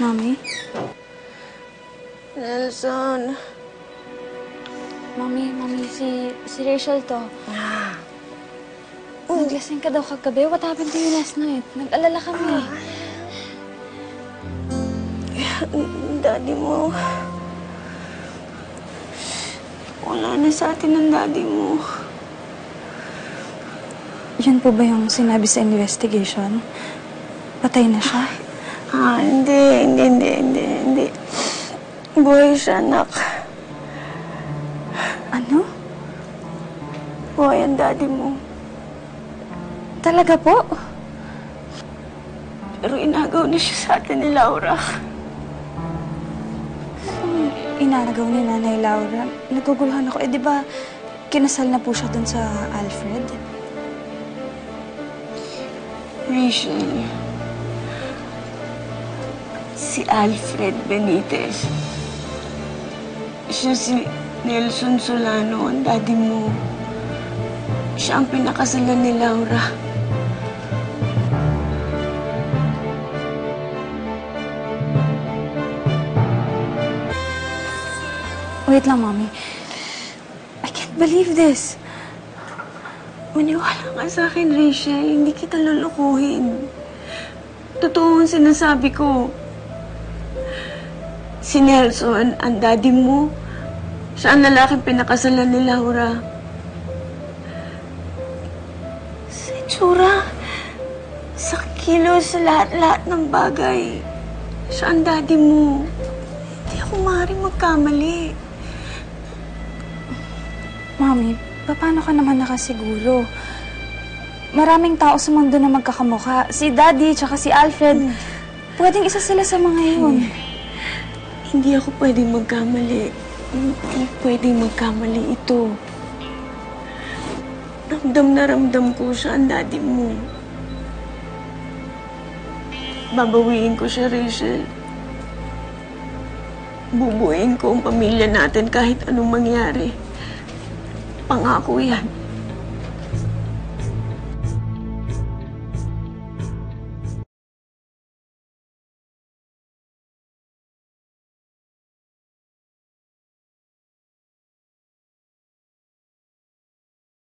Mami? Nelson. Mami, si Rachel to. Naglasing ka daw kagabi. What happened to you last night? Nag-alala kami. Daddy mo. Wala na sa atin ang daddy mo. Yun po ba yung sinabi sa investigation? Patay na siya? Hindi. Buhay siya, anak. Ano? Buhay ang daddy mo. Talaga po? Pero inagaw na siya sa atin ni Laura. Inagaw ni Nanay Laura. Naguguluhan ako. Di ba kinasal na po siya dun sa Alfred? Rachel, si Alfred Benitez. Siya si Nelson Solano, ang daddy mo. Siya ang pinakasalan ni Laura. Wait lang, Mommy. I can't believe this. Maniwala ka sa akin, Rachel. Hindi kita lulukuhin. Totoo ang sinasabi ko. Si Nelson, ang daddy mo, siya ang lalaking pinakasalan ni Laura. Sa itsura, sa kilos, sa lahat-lahat ng bagay, siya ang daddy mo. Hindi ako maaaring magkamali. Mommy, paano ka naman nakasiguro? Maraming tao sa mundo na magkakamukha. Si Daddy, tsaka si Alfred. Pwedeng isa sila sa mga yun. Hindi ako pwedeng magkamali. Hindi pwedeng magkamali ito. Ramdam na ramdam ko siya, ang daddy mo. Babawiin ko siya, Rachel. Bubuuin ko ang pamilya natin kahit anong mangyari. Pangako yan.